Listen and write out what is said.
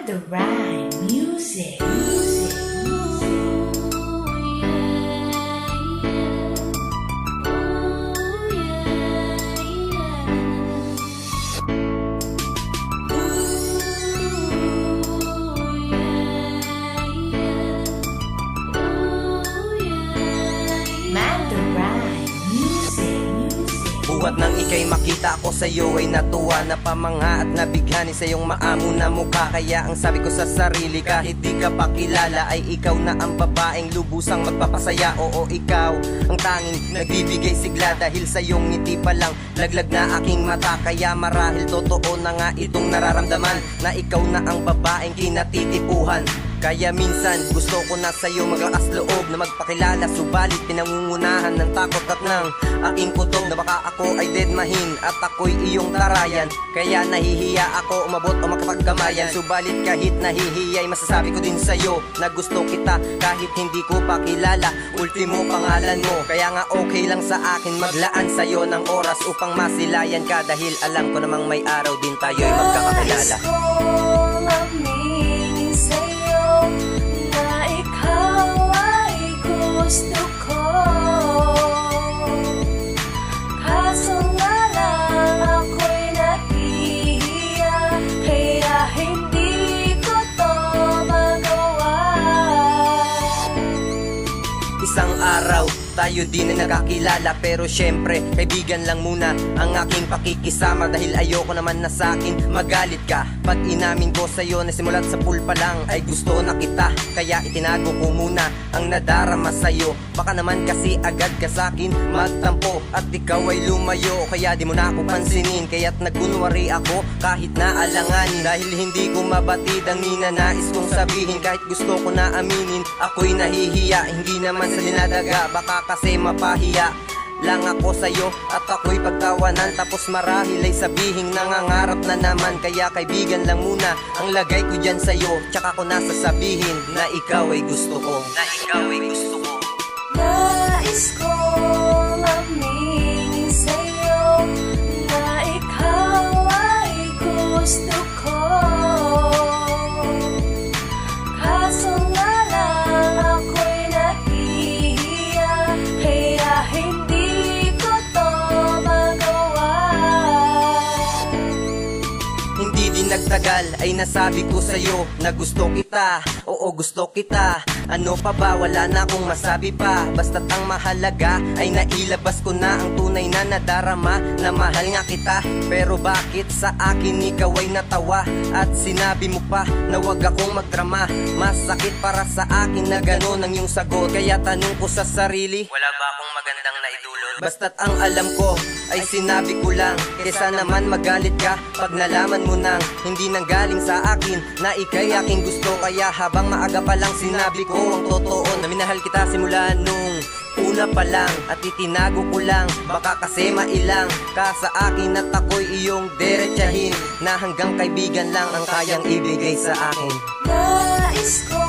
the Rhyme Music. Buhat nang ika'y makita ko sa'yo ay natuwa, napamangha at nabighani sa iyong maamo na mukha. Kaya ang sabi ko sa sarili, kahit di ka pa kilala, ay ikaw na ang babaeng lubusang magpapasaya. Oo, ikaw ang tanging nagbibigay sigla, dahil sa iyong ngiti pa lang laglag na aking mata. Kaya marahil totoo na nga itong nararamdaman, na ikaw na ang babaeng kinatitipuhan. Kaya minsan gusto ko na sa'yo maglakas loob na magpakilala, subalit pinangungunahan ng takot at ng aking kutob, na baka ako ay deadmahin at ako'y iyong tarayan. Kaya nahihiya ako umabot o makapagkamayan, subalit kahit nahihiya'y masasabi ko din sa'yo na gusto kita kahit hindi ko pa kilala. Ultimo pangalan mo, kaya nga okay lang sa akin maglaan sa'yo ng oras upang masilayan ka, dahil alam ko namang may araw din tayo'y magkakakilala. Na ikaw ay gusto ko, kaso nga lang ako'y nahihiya, kaya hindi ko to magawa. Isang araw tayo din na nakakilala, pero syempre kaibigan lang muna ang aking pakikisama, dahil ayoko naman na sa'kin magalit ka pag inamin ko sa'yo na simulat sa pool pa lang ay gusto na kita. Kaya itinago ko muna ang nadarama sa'yo, baka naman kasi agad ka sa'kin magtampo at ikaw ay lumayo, kaya di mo na ako pansinin. Kaya't nagkunwari ako kahit na alanganin, dahil hindi ko mabatid ang ninanais kong sabihin. Kahit gusto ko na aminin, ako'y nahihiya, hindi naman sa dinadaga, baka kasi mapahiya lang ako sa'yo at ako'y pagtawanan, tapos marahil ay sabihing nangangarap na naman. Kaya kaibigan lang muna ang lagay ko dyan sa'yo, tsaka ko nasasabihin na ikaw ay gusto ko, na ikaw ay gusto ko. Nais kong aminin sa'yo na ikaw ay gusto ko, kaso nga lang ako'y nahihiya, kaya hindi ko to magawa. Hindi din nagtagal ay nasabi ko sa'yo na gusto kita. Oo, gusto kita. Ano pa ba? Wala na akong masabi pa. Basta't ang mahalaga ay nailabas ko na ang tunay na nadarama, na mahal nga kita. Pero bakit sa akin ikaw ay natawa at sinabi mo pa na wag akong magdrama? Masakit para sa akin na gano'n ang iyong sagot, kaya tanong ko sa sarili, wala ba akong magandang naidulot? Basta't ang alam ko ay sinabi ko lang, kesa naman magalit ka pag nalaman mo nang hindi nanggaling sa akin na ika'y aking gusto. Kaya habang maaga pa lang sinabi ko ang totoo, na minahal kita simula nung una pa lang, at itinago ko lang baka kasi mailang ka sa akin at ako'y iyong derechahin, na hanggang kaibigan lang ang kayang ibigay sa akin. Nais ko